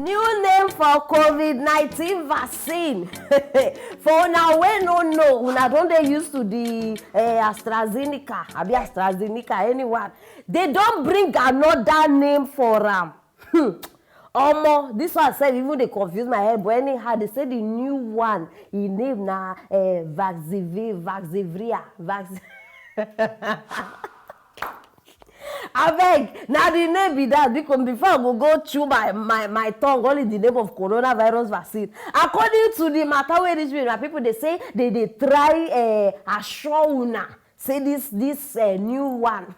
New name for COVID-19 vaccine. For now, we no know. Una don't they used to the A.straZeneca, abi A.straZeneca, anyone. They don't bring another name for them. Omo, this one said even they confuse my head, but anyhow, they say the new one, he name na Vaxzevria. Abeg, now the name be that because before I go through my tongue, only the name of coronavirus vaccine. According to the matter where this people they say they try assure una. Say this new one,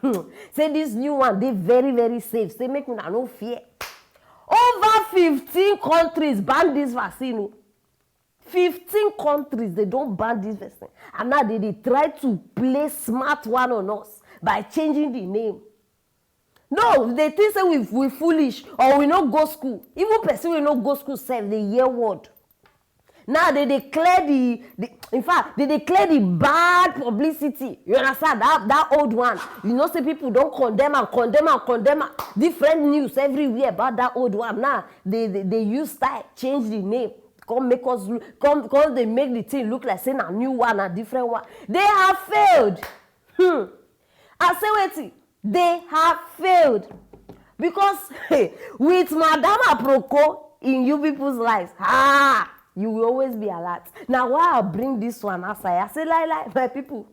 say this new one, they very, very safe. Say make una no fear. Over 15 countries ban this vaccine. 15 countries, they don't ban this vaccine. And now they try to play smart one on us by changing the name. No, they think say we foolish or we no go school. Even person we no go school self, they hear word. Now they declare in fact, they declare the bad publicity. You understand? That old one. You know, say people don't condemn different news everywhere about that old one. Now they use style, change the name. Come make us come they make the thing look like saying a new one, a different one. They have failed. I say wait, they have failed. Because with Madam Aproko in you people's lives, you will always be alert. Now why I bring this one outside? I say like my people,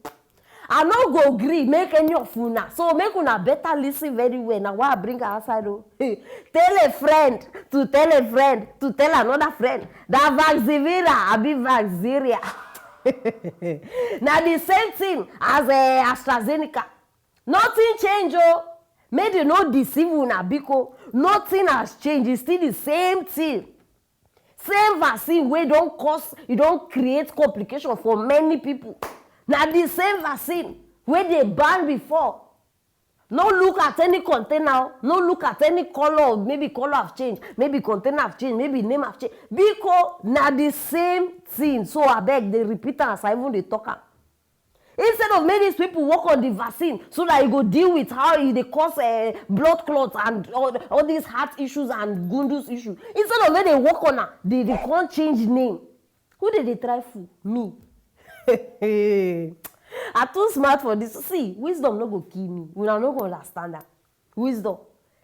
I no go agree make any of una. So make una better listen very well. Now why I bring her outside? Tell a friend to tell a friend to tell another friend that Vaxzevria, I be Vaxzevria. Now the same thing as A.straZeneca. Nothing change, oh. Make you no deceive una because nothing has changed. It's still the same thing. Same vaccine wey don't cause, you don't create complication for many people. Now the same vaccine where they banned before. No look at any container, no look at any color, maybe color have changed, maybe container have changed, maybe name have changed. Because now the same thing. So I beg they repeat as I even they talk am. Instead of making these people work on the vaccine so that you go deal with how they cause blood clots and all these heart issues and gundus issues. Instead of when they work on her, they can't change name. Who did they try for? Me. I'm too smart for this. See, wisdom no go kill me. We are not going to understand that. Wisdom.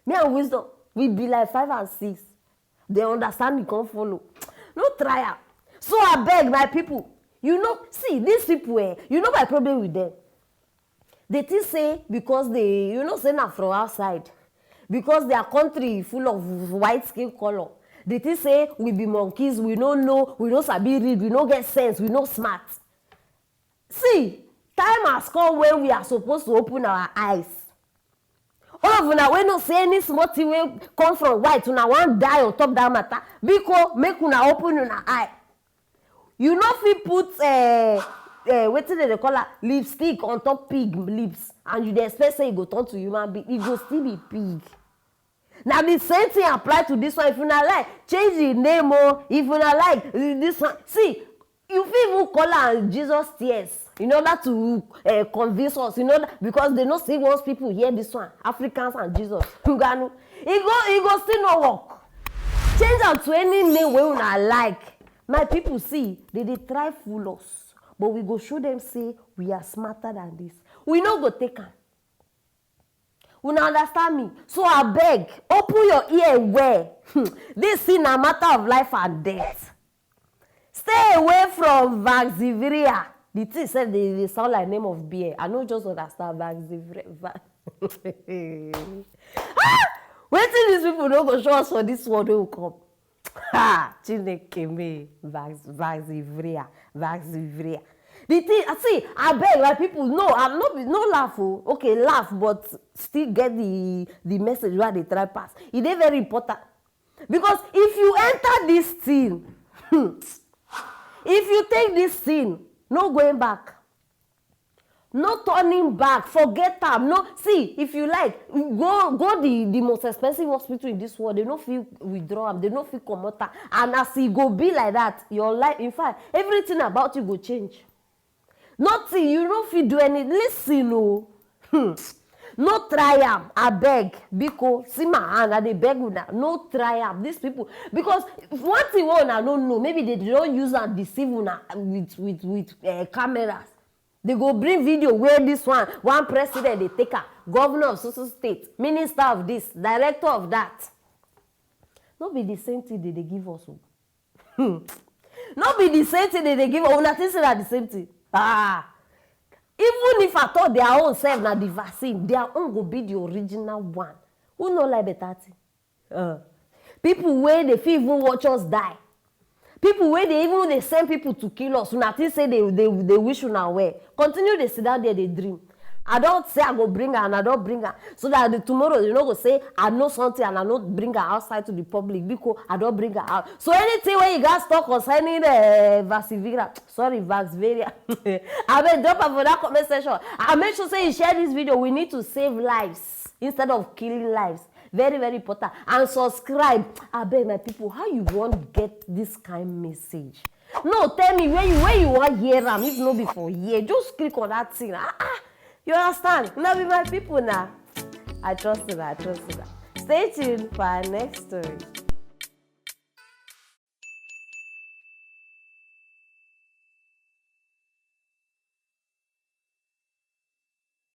Me and wisdom, we be like 5 and 6. They understand me, can't follow. No try. So I beg my people. You know, see, these people, you know my problem with them. They think say because they, you know, say now from outside. Because their country full of white skin color. They think say we be monkeys, we don't know, we don't sabi read, we don't get sense, we not smart. See, time has come when we are supposed to open our eyes. All of una we no say any small thing wey come from white, una wan die on top that matter. Because make una open una eye. You know if you put what they call it, lipstick on top pig lips and you expect say it go turn to human being, it go still be pig. Now the same thing apply to this one. If you not like, change the name or if you not like this one. See, you fit even call her Jesus tears in order to convince us, you know, because they know say once people hear this one, Africans and Jesus, it go still no work. Change am to any name wey una like. My people see, they try fool us, but we go show them say we are smarter than this. We no go take am. Una understand me? So I beg, open your ear well. This thing a matter of life and death. Stay away from Vaxzevria. The thing said they sound like name of beer. I don't just understand Vaxzevria. Waiting these people don't go show us for this one they will come. Chineke me, Vaxzevria. The thing, I see, I beg like people, no, I'm not no laugh. Oh. Okay, laugh, but still get the message where they try pass. It is very important. Because if you enter this thing, if you take this thing, no going back. No turning back. Forget them. No, see, if you like, go the most expensive hospital in this world. They don't feel withdraw them. They don't feel come out. And as it go be like that, your life, in fact, everything about you go change. Nothing, you don't feel do anything. Listen, no. No try am, abeg, biko, see my hand, I dey beg una, no try am. These people, because one thing wey una no know, maybe they don use am deceive una with cameras. They go bring video where this one president dey take am, governor of so state, minister of this, director of that. No be the same thing they dey give us o. No be the same thing they dey give us. Una think say na the same thing. Even if at all their own self na the vaccine, their own go be the original one. Who no like better thing? People wey dey fit even watch us die. People wey dey even dey send people to kill us. Una think say they wish una well. Continue dey sit down there dey dream. I don't say I go bring her and I don't bring her. So that tomorrow you no go say I know something and I don't bring her outside to the public because I don't bring her out. So anything where you guys talk concerning Vaxzevria, Vaxzevria, I will drop her for that comment section. I make sure say you share this video. We need to save lives instead of killing lives. Very, very important. And subscribe. I beg my people, how you want get this kind message? No, tell me where you want hear them. If no before here, just click on that thing. You understand? Now be my people now. I trust you. Stay tuned for our next story.